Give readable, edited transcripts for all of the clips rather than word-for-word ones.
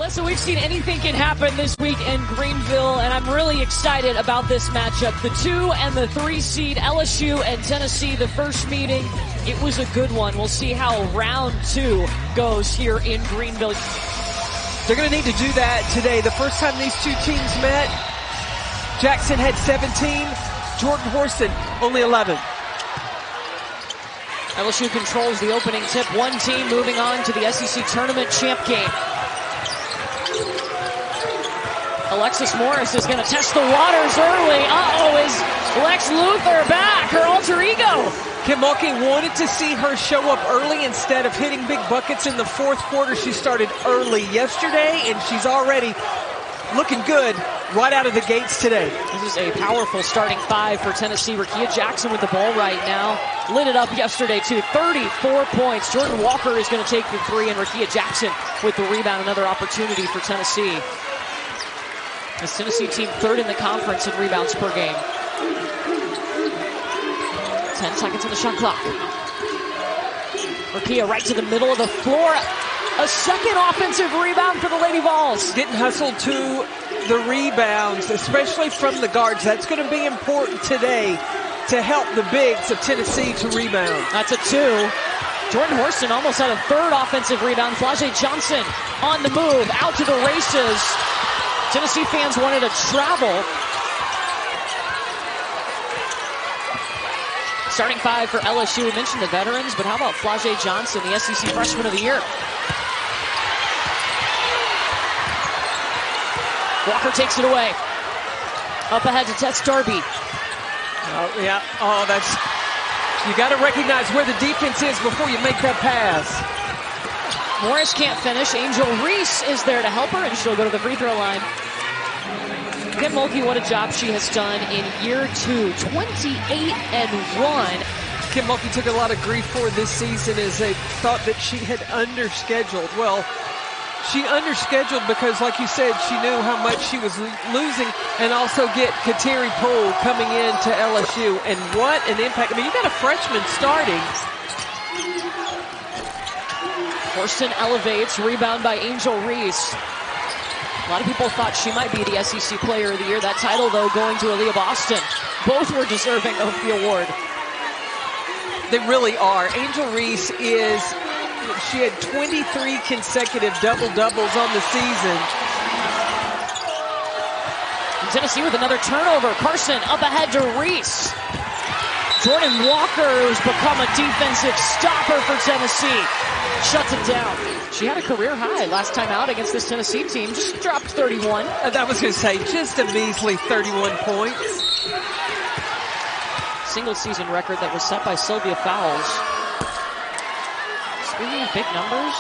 Melissa, we've seen anything can happen this week in Greenville, and I'm really excited about this matchup. The 2 and the 3 seed, LSU and Tennessee, the first meeting. It was a good one. We'll see how round 2 goes here in Greenville. They're going to need to do that today. The first time these two teams met, Jackson had 17, Jordan Horston only 11. LSU controls the opening tip. One team moving on to the SEC Tournament Champ game. Alexis Morris is going to test the waters early. Uh-oh, is Lex Luthor back, her alter ego? Kim Mulkey wanted to see her show up early instead of hitting big buckets in the fourth quarter. She started early yesterday, and she's already looking good right out of the gates today. This is a powerful starting 5 for Tennessee. Rickea Jackson with the ball right now. Lit it up yesterday, too. 34 points. Jordan Walker is going to take the 3, and Rickea Jackson with the rebound. Another opportunity for Tennessee. This Tennessee team 3rd in the conference in rebounds per game. 10 seconds on the shot clock. Rickea right to the middle of the floor. A second offensive rebound for the Lady Vols. Getting hustled to the rebounds, especially from the guards. That's going to be important today to help the bigs of Tennessee to rebound. That's a 2. Jordan Horston almost had a 3rd offensive rebound. Flage Johnson on the move, out to the races. Tennessee fans wanted to travel. Starting 5 for LSU. We mentioned the veterans, but how about Flage Johnson, the SEC Freshman of the Year? Walker takes it away. Up ahead to Tess Darby. Oh, yeah. Oh, that's... You got to recognize where the defense is before you make that pass. Morris can't finish. Angel Reese is there to help her, and she'll go to the free throw line. Kim Mulkey, what a job she has done in year 2. 28-1. Kim Mulkey took a lot of grief for this season as they thought that she had underscheduled. Well, she underscheduled because, like you said, she knew how much she was losing, and also get Kateri Poole coming in to LSU. And what an impact. I mean, you got a freshman starting. Horston elevates, rebound by Angel Reese. A lot of people thought she might be the SEC Player of the Year. That title, though, going to Aaliyah Boston. Both were deserving of the award. They really are. Angel Reese is... She had 23 consecutive double-doubles on the season. And Tennessee with another turnover. Carson up ahead to Reese. Jordan Walker, who's become a defensive stopper for Tennessee, shuts it down. She had a career high last time out against this Tennessee team. Just dropped 31. I was going to say, just a measly 31 points. Single season record that was set by Sylvia Fowles. Speaking of big numbers,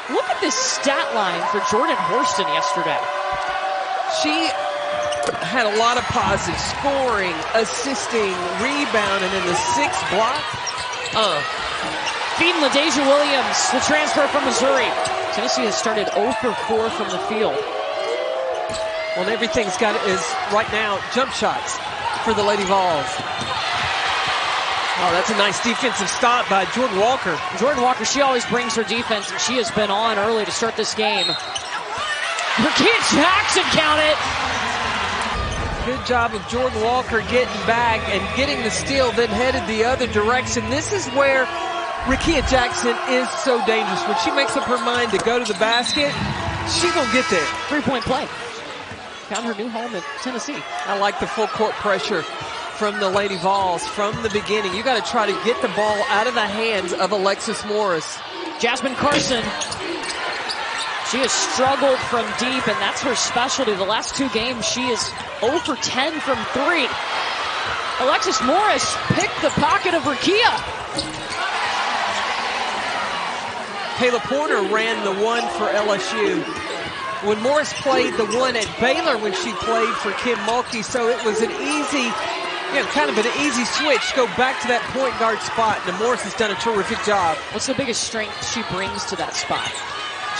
look at this stat line for Jordan Horston yesterday. She had a lot of positives: scoring, assisting, rebounding, and the 6th block. Feeding LaDeja Williams, the transfer from Missouri. Tennessee has started 0 for 4 from the field. Well, and everything's got is right now jump shots for the Lady Vols. Oh, that's a nice defensive stop by Jordan Walker. Jordan Walker, she always brings her defense, and she has been on early to start this game. Rickea Jackson, count it. Good job of Jordan Walker getting back and getting the steal, then headed the other direction. This is where Rickea Jackson is so dangerous. When she makes up her mind to go to the basket, she gonna get there. 3-point play. Found her new home in Tennessee. I like the full court pressure from the Lady Vols from the beginning. You got to try to get the ball out of the hands of Alexis Morris. Jasmine Carson. She has struggled from deep, and that's her specialty. The last 2 games, she is 0 for 10 from 3. Alexis Morris picked the pocket of Rickea. Kayla Porter ran the 1 for LSU. When Morris played the 1 at Baylor when she played for Kim Mulkey, so it was an easy... kind of an easy switch, go back to that point guard spot, and Morris has done a terrific job. What's the biggest strength she brings to that spot?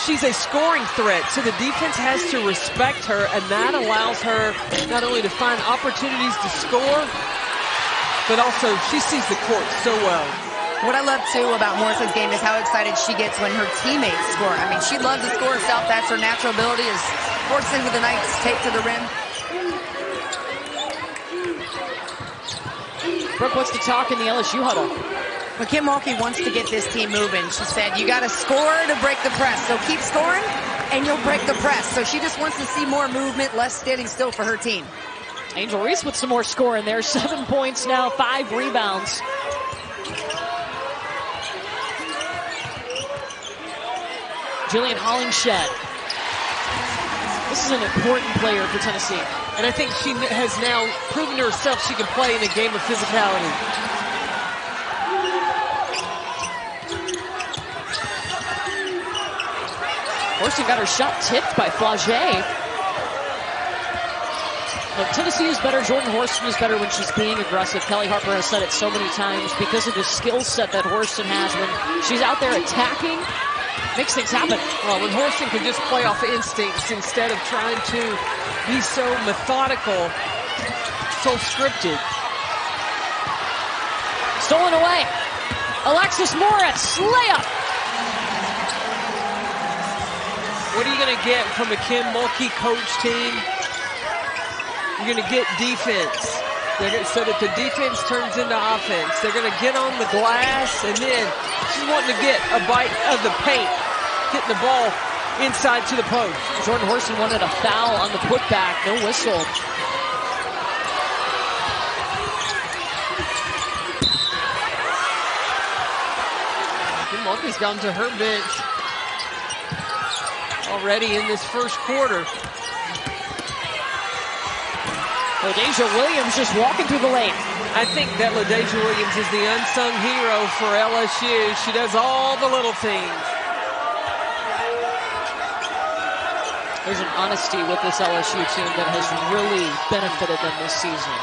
She's a scoring threat, so the defense has to respect her, and that allows her not only to find opportunities to score, but also she sees the court so well. What I love, too, about Morris's game is how excited she gets when her teammates score. I mean, she loves to score herself. That's her natural ability, is forced into the nice take to the rim. Brooke wants to talk in the LSU huddle. But Kim Mulkey wants to get this team moving. She said, you got to score to break the press. So keep scoring, and you'll break the press. So she just wants to see more movement, less standing still for her team. Angel Reese with some more scoring there. 7 points now, 5 rebounds. Jillian Hollingshead. This is an important player for Tennessee. And I think she has now proven to herself she can play in a game of physicality. Horston got her shot tipped by Flagey. Look, Tennessee is better. Jordan Horston is better when she's being aggressive. Kelly Harper has said it so many times because of the skill set that Horston has. When she's out there attacking, makes things happen. Well, when Horston can just play off instincts instead of trying to be so methodical, so scripted. Stolen away. Alexis Morris, layup. What are you going to get from a Kim Mulkey coach team? You're going to get defense. So that the defense turns into offense. They're going to get on the glass, and then she's wanting to get a bite of the paint, getting the ball inside to the post. Jordan Horston wanted a foul on the putback. No whistle. Kim Mulkey's gone to her bench already in this first quarter. LaDasia Williams just walking through the lane. I think that LaDasia Williams is the unsung hero for LSU. She does all the little things. There's an honesty with this LSU team that has really benefited them this season.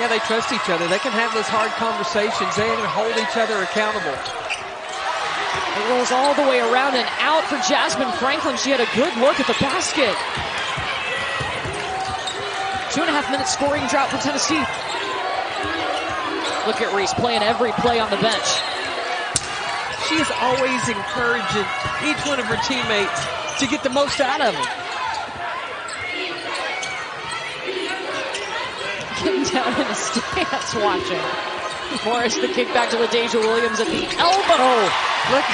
Yeah, they trust each other. They can have those hard conversations. They can hold each other accountable. It rolls all the way around and out for Jasmine Franklin. She had a good look at the basket. 2.5 minute scoring drought for Tennessee. Look at Reese playing every play on the bench. She is always encouraging each one of her teammates to get the most out of them. Getting down in the stands watching. Morris, the kick back to LaDasia Williams at the elbow. Look.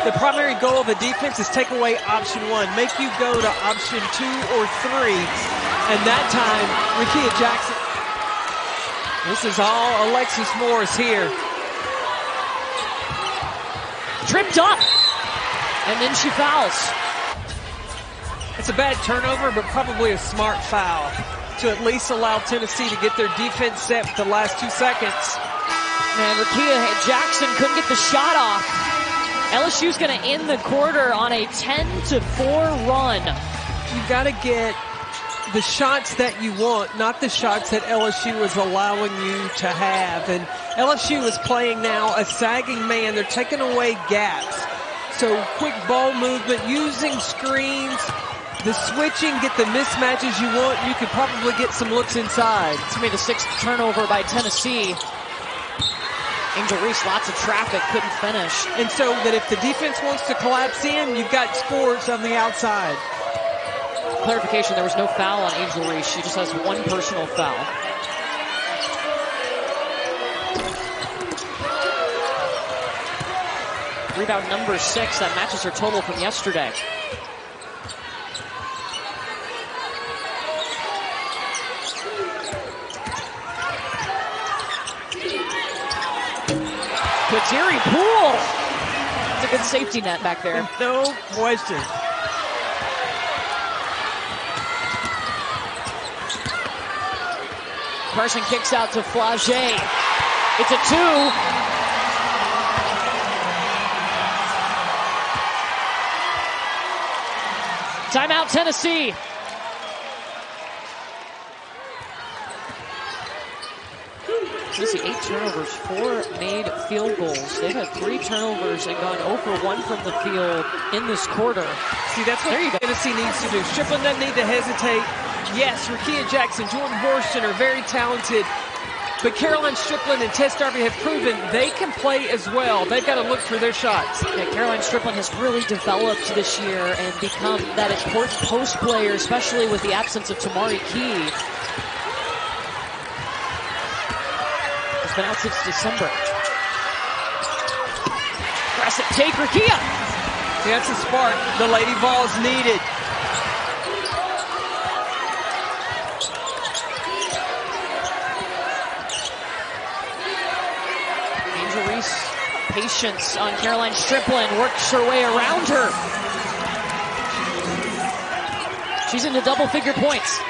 The primary goal of a defense is take away option 1. Make you go to option 2 or 3. And that time, Rickea Jackson. This is all Alexis Morris here. Tripped up. And then she fouls. It's a bad turnover, but probably a smart foul to at least allow Tennessee to get their defense set with the last 2 seconds. And Rickea Jackson couldn't get the shot off. LSU's going to end the quarter on a 10-4 run. You've got to get the shots that you want, not the shots that LSU is allowing you to have. And LSU is playing now a sagging man. They're taking away gaps. So quick ball movement, using screens, the switching, get the mismatches you want. You could probably get some looks inside. It's going to be the 6th turnover by Tennessee. Angel Reese, lots of traffic, couldn't finish. And so that if the defense wants to collapse in, you've got scores on the outside. Clarification, there was no foul on Angel Reese. She just has 1 personal foul. Rebound number 6, that matches her total from yesterday. Kateri Poole. It's a good safety net back there. No question. Carson kicks out to Flagey. It's a 2. Timeout, Tennessee. Tennessee 8 turnovers, 4 made field goals. They've had 3 turnovers and gone 0 for 1 from the field in this quarter. See, that's what Tennessee needs to do. Strickland doesn't need to hesitate. Yes, Rickea Jackson, Jordan Horston are very talented But Caroline Strickland and Tess Darby have proven they can play as well. They've got to look for their shots. Yeah, Caroline Strickland has really developed this year and become that important post player, especially with the absence of Tamari Key. She's been out since December. Aggressive take, Rickea. That's a spark the Lady Vols needed. Patience on Caroline Strickland, works her way around her. She's into double-figure points.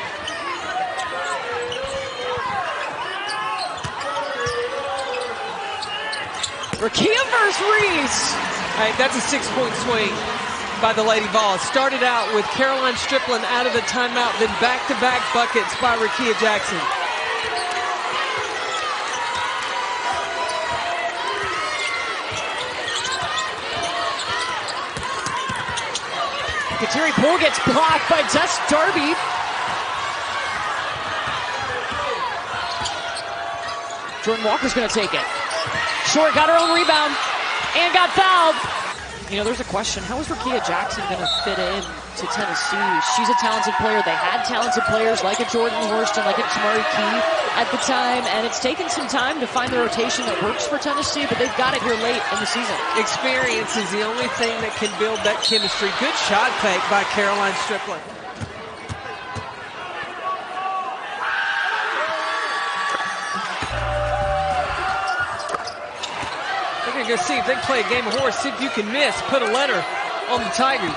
Rickea versus Reese. Hey, that's a 6-point swing by the Lady Vols. Started out with Caroline Strickland out of the timeout, then back-to-back buckets by Rickea Jackson. Kateri Poole gets blocked by Tess Darby. Jordan Walker's going to take it. Short got her own rebound and got fouled. You know, there's a question. How is Rickea Jackson going to fit in to Tennessee? She's a talented player. They had talented players like a Jordan Horston, like a Tamari Key at the time, and it's taken some time to find the rotation that works for Tennessee, but they've got it here late in the season. Experience is the only thing that can build that chemistry. Good shot fake by Caroline Strickland. They're going to go see if they can play a game of horse, see if you can miss, put a letter on the Tigers.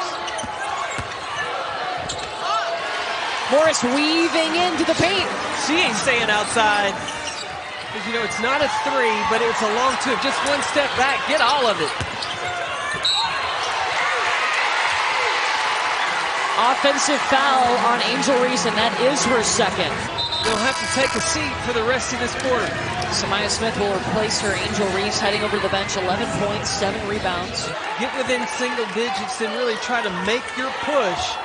Morris weaving into the paint. She ain't staying outside. Because, you know, it's not a three, but it's a long two. Just one step back, get all of it. Offensive foul on Angel Reese, and that is her second. They'll have to take a seat for the rest of this quarter. Samaya Smith will replace her. Angel Reese heading over to the bench, 11 points, 7 rebounds. Get within single digits and really try to make your push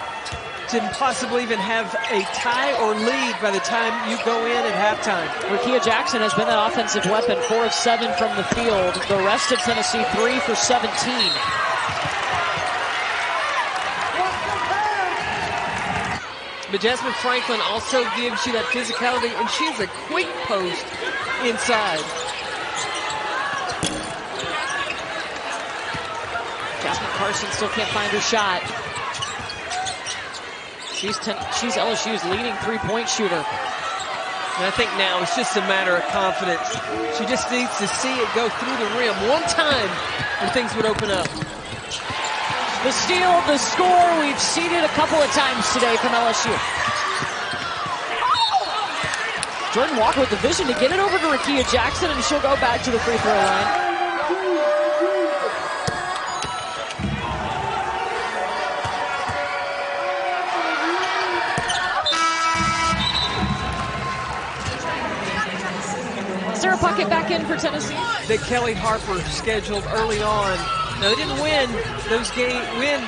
to possibly even have a tie or lead by the time you go in at halftime. Rickea Jackson has been that offensive weapon, 4 of 7 from the field. The rest of Tennessee, 3 for 17. But Jasmine Franklin also gives you that physicality, and she's a quick post inside. Jasmine Carson still can't find her shot. She's LSU's leading three-point shooter. And I think now it's just a matter of confidence. She just needs to see it go through the rim one time and things would open up. The steal, the score, we've seen it a couple of times today from LSU. Jordan Walker with the vision to get it over to Rickea Jackson, and she'll go back to the free throw line. Is there a bucket back in for Tennessee? That Kelly Harper scheduled early on. Now, they didn't win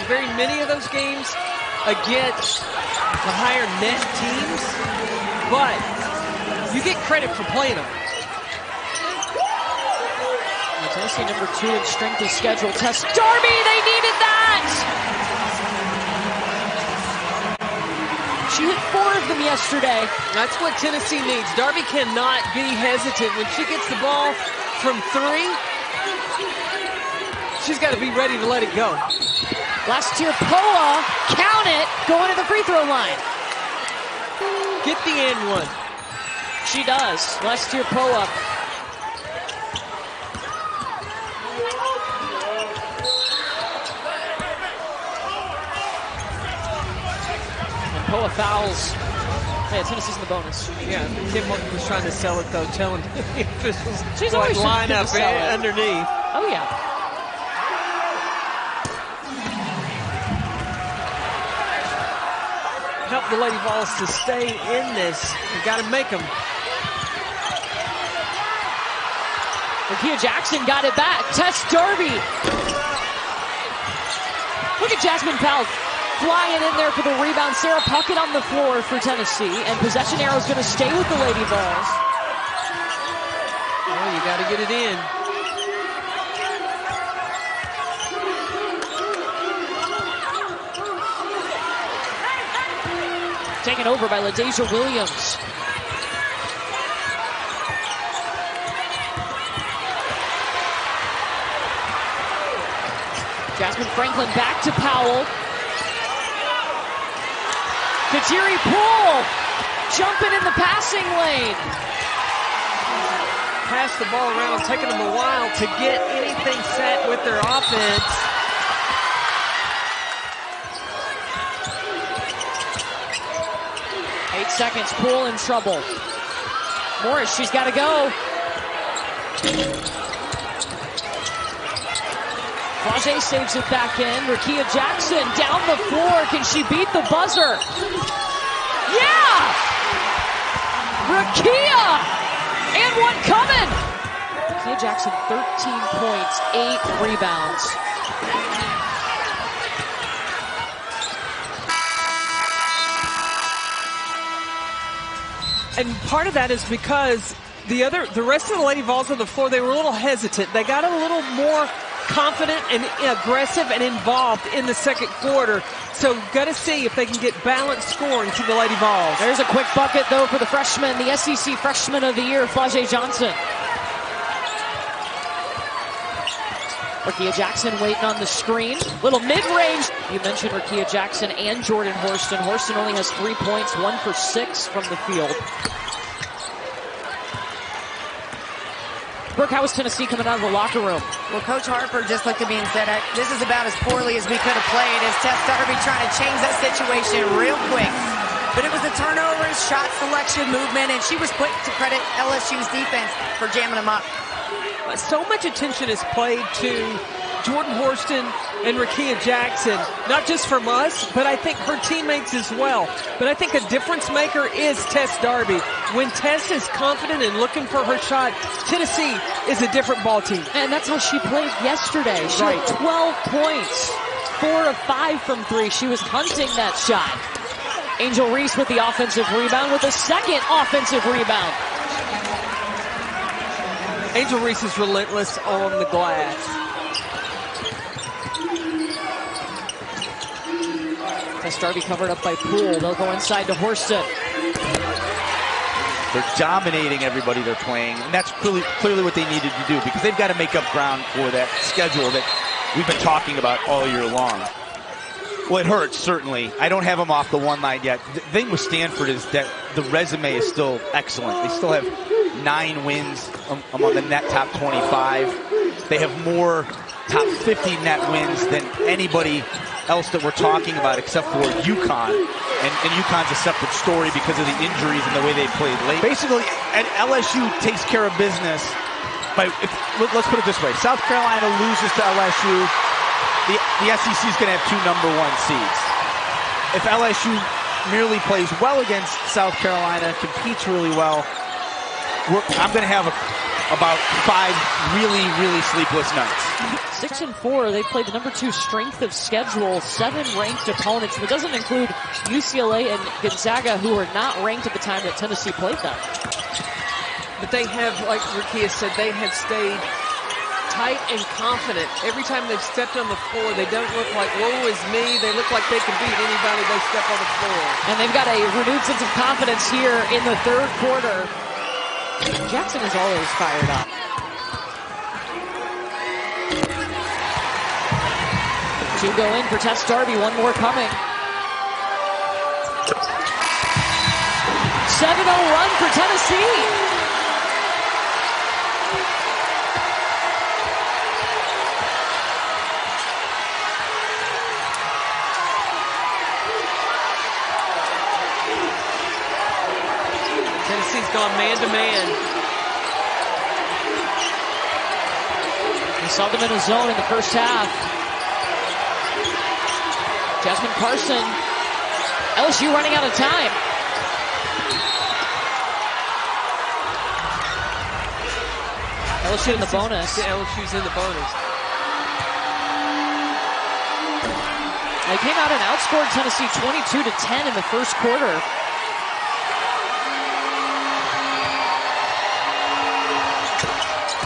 very many of those games against the higher net teams, but you get credit for playing them. Tennessee number 2 in strength of schedule. Tess Darby, they needed that! She hit 4 of them yesterday. That's what Tennessee needs. Darby cannot be hesitant. When she gets the ball from 3, she's got to be ready to let it go. Last year, Poa, count it, going to the free throw line. Get the and one. She does. Last year, Poa. And Poa fouls. Yeah, Tennessee's in the bonus. Yeah, Kim was trying to sell it though, telling the officials she's always line up underneath. Oh yeah. Help the Lady Vols to stay in this. You got to make them. Rickea Jackson got it back. Tess Darby. Look at Jasmine Powell flying in there for the rebound. Sarah Puckett on the floor for Tennessee, and possession arrow is going to stay with the Lady Vols. got to get it in. Taken over by LaDeja Williams. Jasmine Franklin back to Powell. Kateri Poole jumping in the passing lane. Pass the ball around, taking them a while to get anything set with their offense. Seconds, Poole in trouble. Morris, she's got to go. Flage saves it back in. Rickea Jackson down the floor. Can she beat the buzzer? Yeah! Rickea! And one coming! Rickea Jackson, 13 points, 8 rebounds. And part of that is because the rest of the Lady Vols on the floor, they were a little hesitant. They got a little more confident and aggressive and involved in the second quarter. So got to see if they can get balanced scoring to the Lady Vols. There's a quick bucket, though, for the freshman, the SEC Freshman of the Year, Flage Johnson. Rickea Jackson waiting on the screen. Little mid-range. You mentioned Rickea Jackson and Jordan Horston. Horston only has 3 points, 1 for 6 from the field. Brooke, how was Tennessee coming out of the locker room? Well, Coach Harper just looked at me and said, this is about as poorly as we could have played, as Tess Darby trying to change that situation real quick. But it was the turnovers, shot selection, movement, and she was quick to credit LSU's defense for jamming them up. So much attention is played to Jordan Horston and Rickea Jackson, not just from us, but I think her teammates as well. But I think a difference maker is Tess Darby. When Tess is confident and looking for her shot, Tennessee is a different ball team. And that's how she played yesterday. She had 12 points, 4 of 5 from 3. She was hunting that shot. Angel Reese with the offensive rebound, with a second offensive rebound. Angel Reese is relentless on the glass. Tess Darby covered up by Poole. They'll go inside to Horston. They're dominating everybody they're playing, and that's clearly what they needed to do, because they've got to make up ground for that schedule that we've been talking about all year long. Well, it hurts, certainly. I don't have them off the one line yet. The thing with Stanford is that the resume is still excellent. They still have 9 wins among the net top 25. They have more top 50 net wins than anybody else that we're talking about except for UConn. And UConn's a separate story because of the injuries and the way they played late. Basically, and LSU takes care of business by, let's put it this way, South Carolina loses to LSU, the SEC is going to have 2 number 1 seeds. If LSU merely plays well against South Carolina, competes really well, I'm going to have about 5 really, really sleepless nights. 6 and 4, they played the number 2 strength of schedule, 7 ranked opponents. That doesn't include UCLA and Gonzaga, who are not ranked at the time that Tennessee played them. But they have, like Rickea said, they have stayed tight and confident. Every time they've stepped on the floor, they don't look like, woe is me. They look like they can beat anybody they step on the floor. And they've got a renewed sense of confidence here in the third quarter. Jackson is always fired up. Two go in for Tess Darby, one more coming. 7-0 run for Tennessee. Tennessee's gone man-to-man. We saw them in a zone in the first half. Jasmine Carson. LSU running out of time. LSU in the bonus. LSU's in the bonus. They came out and outscored Tennessee 22-10 in the first quarter.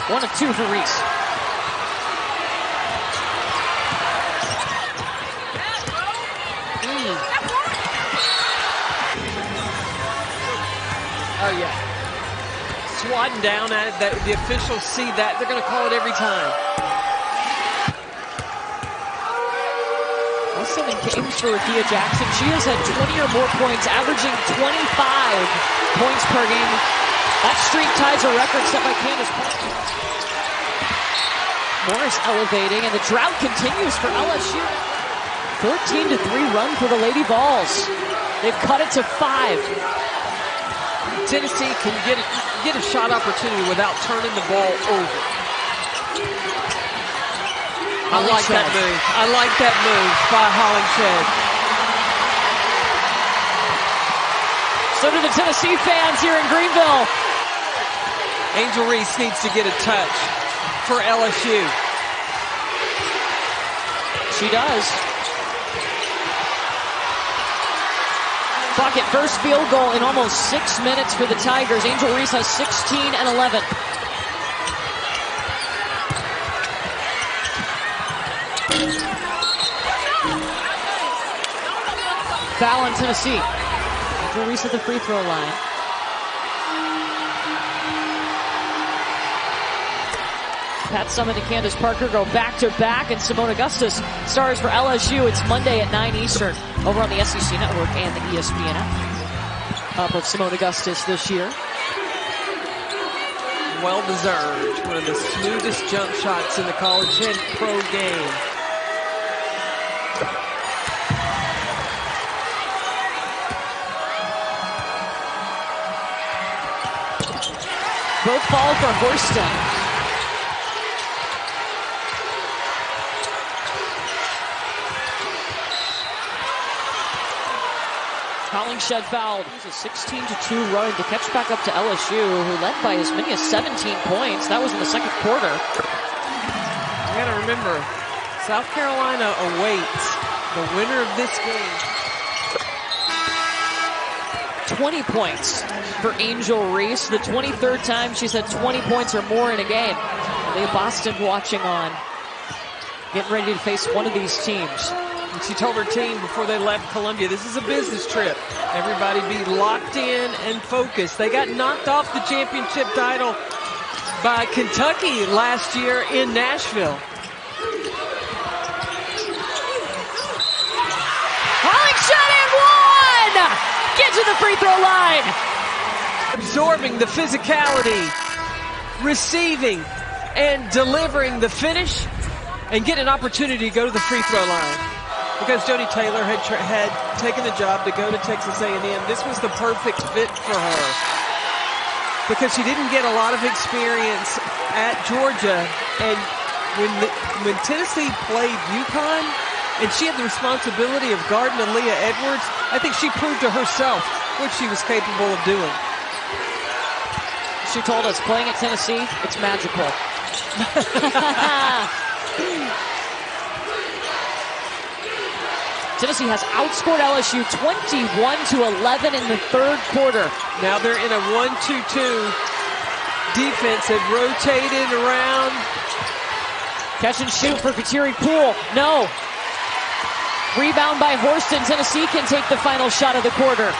1 of 2 for Reese. Oh, yeah. Swatting down at it. The officials see that. They're going to call it every time. 7 games for Rickea Jackson. She has had 20 or more points, averaging 25 points per game. That streak ties a record set by Candace Parker. Morris elevating, and the drought continues for LSU. 14-3 run for the Lady Vols. They've cut it to 5. Tennessee can get a shot opportunity without turning the ball over. I like that move. I like that move by Hollingshead. So do the Tennessee fans here in Greenville. Angel Reese needs to get a touch for LSU. She does. Bucket, first field goal in almost 6 minutes for the Tigers. Angel Reese has 16 and 11. Foul on Tennessee. Angel Reese at the free throw line. Pat Summitt and Candace Parker go back-to-back, and Simone Augustus stars for LSU. It's Monday at 9 Eastern over on the SEC Network and the ESPN app. Up with Simone Augustus this year. Well-deserved. One of the smoothest jump shots in the college and pro game. Both fall for Horston. Hollingshead fouled. It was a 16-2 run to catch back up to LSU, who led by as many as 17 points. That was in the second quarter. You gotta remember, South Carolina awaits the winner of this game. 20 points for Angel Reese. The 23rd time she's had 20 points or more in a game. They have Boston watching on, getting ready to face one of these teams. And she told her team before they left Columbia, this is a business trip. Everybody be locked in and focused. They got knocked off the championship title by Kentucky last year in Nashville. Hollingshead and 1! Get to the free throw line! Absorbing the physicality, receiving and delivering the finish, and get an opportunity to go to the free throw line. Because Jody Taylor had taken the job to go to Texas A&M, this was the perfect fit for her. Because she didn't get a lot of experience at Georgia, and when Tennessee played UConn, and she had the responsibility of guarding Aaliyah Edwards, I think she proved to herself what she was capable of doing. She told us, playing at Tennessee, it's magical. Tennessee has outscored LSU 21-11 in the third quarter. Now they're in a 1-2-2 defense. They've rotated around. Catch and shoot for Kateri Poole. No. Rebound by Horston. Tennessee can take the final shot of the quarter.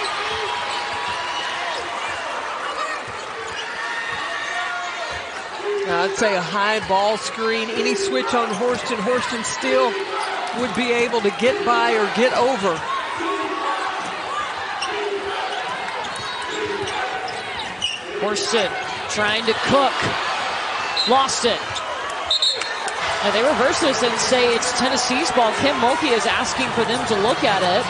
Now I'd say a high ball screen. Any switch on Horston. Horston still would be able to get by or get over. Horston trying to cook. Lost it. Now they reverse this and say it's Tennessee's ball. Kim Mulkey is asking for them to look at it.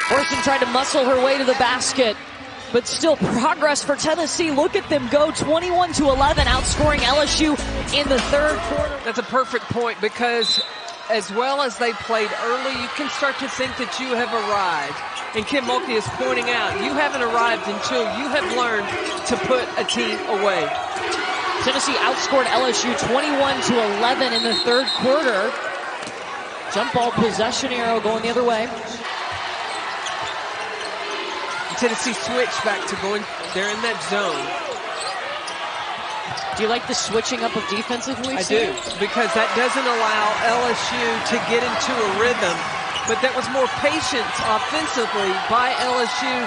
Horston tried to muscle her way to the basket, but still progress for Tennessee. Look at them go, 21-11, outscoring LSU in the third quarter. That's a perfect point, because as well as they played early, you can start to think that you have arrived. And Kim Mulkey is pointing out, you haven't arrived until you have learned to put a team away. Tennessee outscored LSU 21-11 in the third quarter. Jump ball possession arrow going the other way. Tennessee switch back to going, they're in that zone. Do you like the switching up of defensively? I do, because that doesn't allow LSU to get into a rhythm, but that was more patience offensively by LSU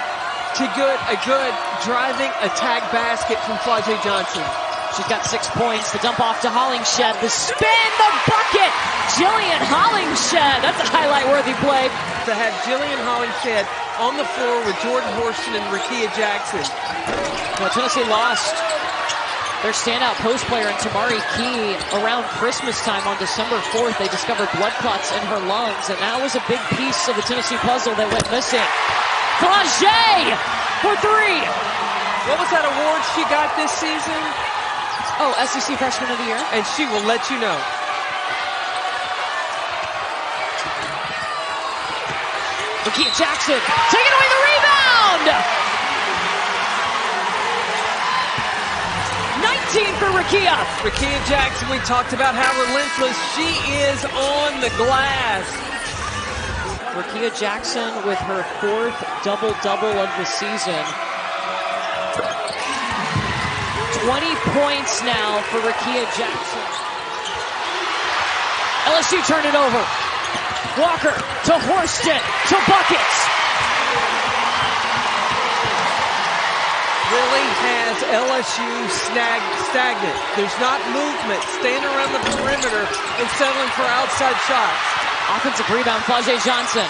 to get a good driving attack basket from Flau'jae Johnson. She's got 6 points. The dump off to Hollingshead. The spin, the bucket. Jillian Hollingshead. That's a highlight-worthy play. To have Jillian Hollingshead on the floor with Jordan Horston and Rickea Jackson. Well, Tennessee lost their standout post player in Tamari Key around Christmas time on December 4th. They discovered blood clots in her lungs, and that was a big piece of the Tennessee puzzle that went missing. Flau'jae for three. What was that award she got this season? Oh, SEC Freshman of the Year. And she will let you know. Rickea Jackson taking away the rebound. 19 for Rickea. Rickea Jackson, we talked about how relentless she is on the glass. Rickea Jackson with her 4th double-double of the season. 20 points now for Rickea Jackson. LSU turned it over. Walker to Horston to buckets. Really has LSU stagnant. There's not movement. Staying around the perimeter and settling for outside shots. Offensive rebound, Flau'jae Johnson.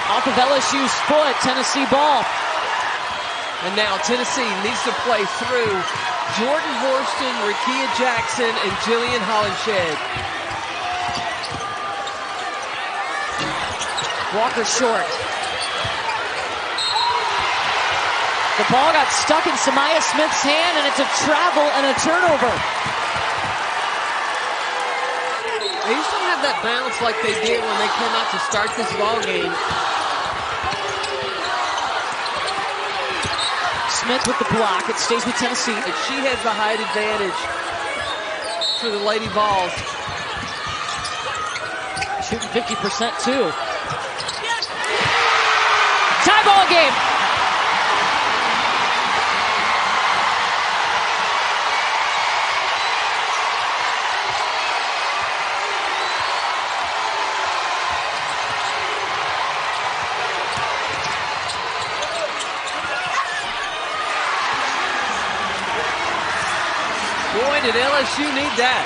Off of LSU's foot, Tennessee ball. And now Tennessee needs to play through Jordan Horston, Rickea Jackson, and Jillian Hollingshead. Walker short. The ball got stuck in Samaya Smith's hand, and it's a travel and a turnover. They just don't have that bounce like they did when they came out to start this ball game. Smith with the block. It stays with Tennessee. And she has the height advantage for the Lady Vols. Shooting 50% too. Tie ball game. Boy, did LSU need that.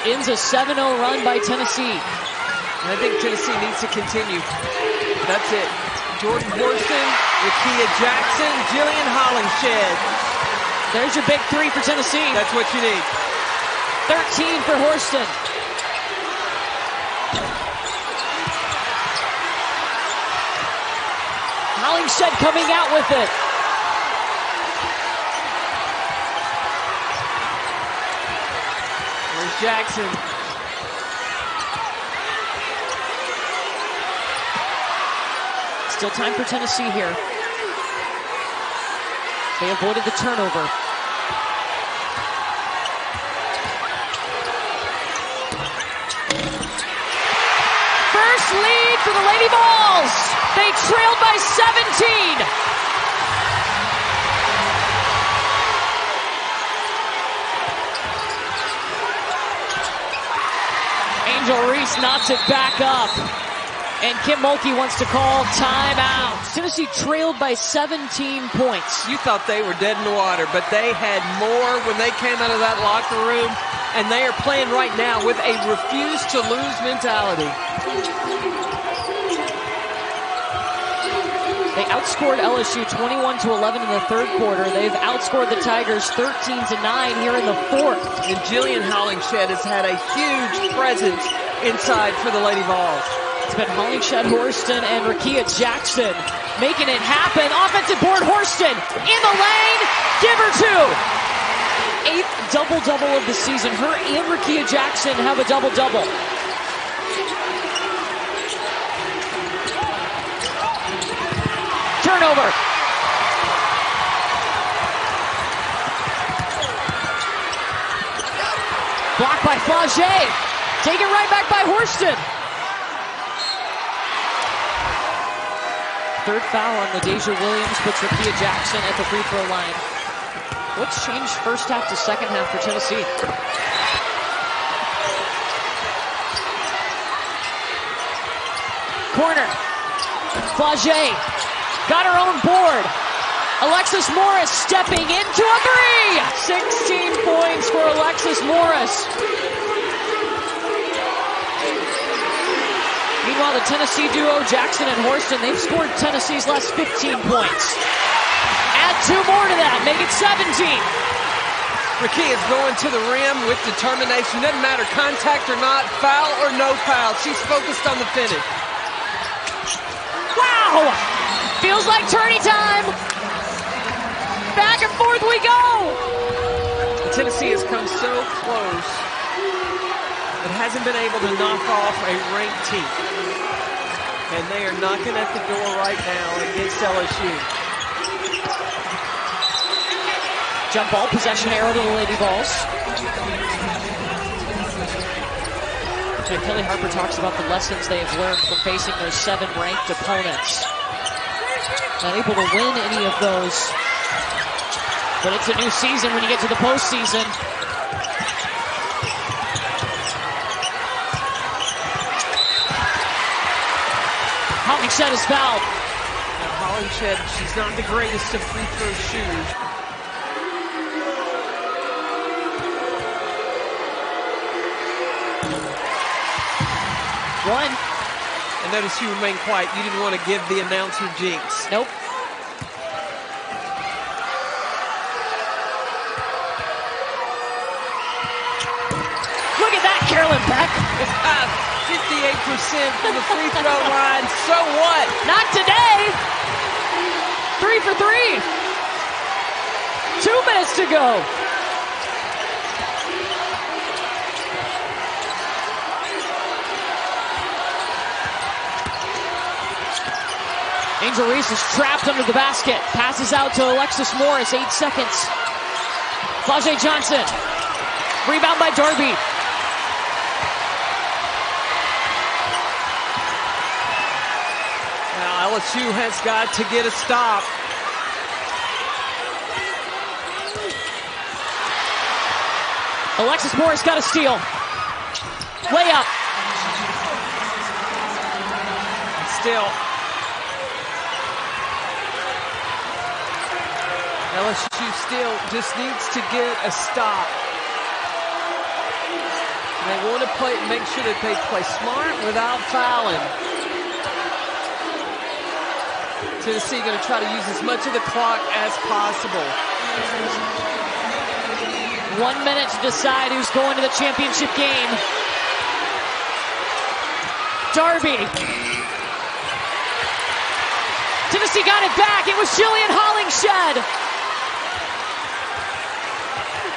Ends a 7-0 run by Tennessee. And I think Tennessee needs to continue. That's it. Jordan Horston, Rickea Jackson, Jillian Hollingshead. There's your big three for Tennessee. That's what you need. 13 for Horston. Hollingshead coming out with it. There's Jackson. Still time for Tennessee here. They avoided the turnover. First lead for the Lady Vols. They trailed by 17. Angel Reese knocks it back up. And Kim Mulkey wants to call timeout. Tennessee trailed by 17 points. You thought they were dead in the water, but they had more when they came out of that locker room, and they are playing right now with a refuse-to-lose mentality. They outscored LSU 21-11 in the third quarter. They've outscored the Tigers 13-9 here in the fourth. And Jillian Hollingshead has had a huge presence inside for the Lady Vols. It's been Hollingshead, Horston, and Rickea Jackson making it happen. Offensive board, Horston in the lane. Give her two. 8th double-double of the season. Her and Rickea Jackson have a double-double. Turnover. by Flaugier. Taken right back by Horston. Third foul on LaDeja Williams puts Rickea Jackson at the free throw line. What's changed first half to second half for Tennessee? Corner. Flaugier got her own board. Alexis Morris stepping into a three. 16 points for Alexis Morris. Meanwhile, the Tennessee duo, Jackson and Horston, they've scored Tennessee's last 15 points. Add 2 more to that, make it 17. Rickea is going to the rim with determination. Doesn't matter contact or not, foul or no foul. She's focused on the finish. Wow! Feels like tourney time. Back and forth we go. Tennessee has come so close, but hasn't been able to knock off a ranked team. And they are knocking at the door right now against LSU. Jump ball, possession arrow to the Lady Vols. Kelly Harper talks about the lessons they have learned from facing their 7 ranked opponents. Not able to win any of those. But it's a new season when you get to the postseason. Hollingshead is fouled. Now Hollingshead, she's not the greatest of free throw shooters. One. And notice you remain quiet. You didn't want to give the announcer jinx. Nope. Look at that, Carolyn Beck. 58% from the free throw line. So what? Not today. 3 for 3. 2 minutes to go. Angel Reese is trapped under the basket. Passes out to Alexis Morris, 8 seconds. Flaugier Johnson. Rebound by Darby. Now LSU has got to get a stop. Alexis Morris got a steal. Layup. Still. LSU still just needs to get a stop. They want to make sure that they play smart without fouling. Tennessee going to try to use as much of the clock as possible. 1 minute to decide who's going to the championship game. Darby. Tennessee got it back. It was Jillian Hollingshead.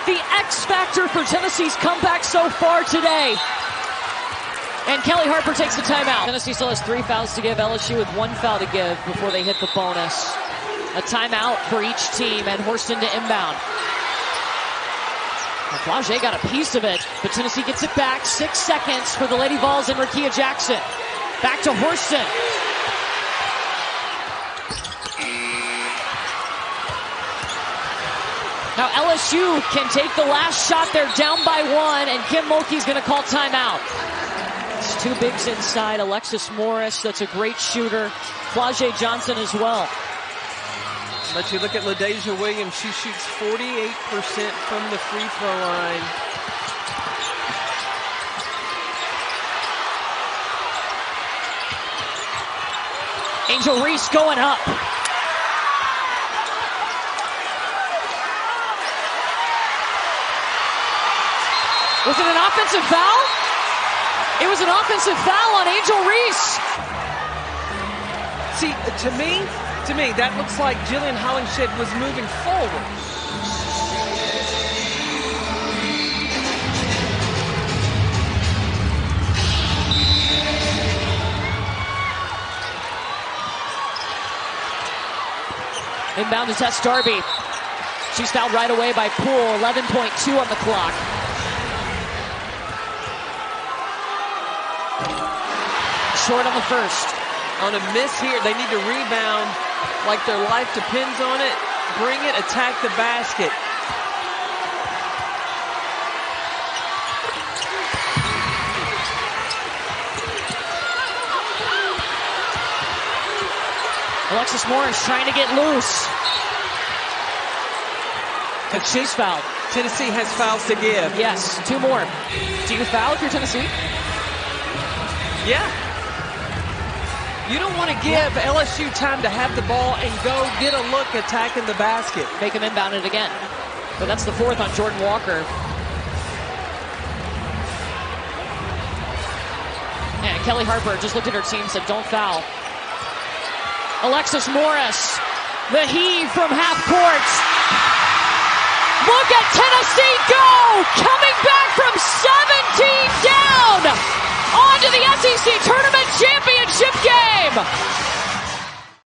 The X factor for Tennessee's comeback so far today. And Kelly Harper takes the timeout. Tennessee still has 3 fouls to give. LSU with 1 foul to give before they hit the bonus. A timeout for each team and Horston to inbound. Flaugier got a piece of it, but Tennessee gets it back. 6 seconds for the Lady Vols and Rickea Jackson. Back to Horston. Now LSU can take the last shot. They're down by 1, and Kim Mulkey's going to call timeout. It's 2 bigs inside. Alexis Morris, that's a great shooter. Flaugier Johnson as well. But you look at LaDeja Williams, she shoots 48% from the free throw line. Angel Reese going up. Was it an offensive foul? It was an offensive foul on Angel Reese. See, to me, that looks like Jillian Hollingshead was moving forward. Inbound to Tess Darby. She's fouled right away by Poole. 11.2 on the clock. short on the first. On a miss here, they need to rebound like their life depends on it. Bring it, attack the basket. Alexis Morris trying to get loose. And she's fouled. Tennessee has fouls to give. Yes, 2 more. Do you foul if you're Tennessee? Yeah. You don't want to give LSU time to have the ball and go get a look attacking the basket. Make him inbound it again. But that's the 4th on Jordan Walker. And Kelly Harper just looked at her team and said, don't foul. Alexis Morris, the heave from half court. Look at Tennessee go! Coming back from 17 down! On to the SEC Tournament Championship game!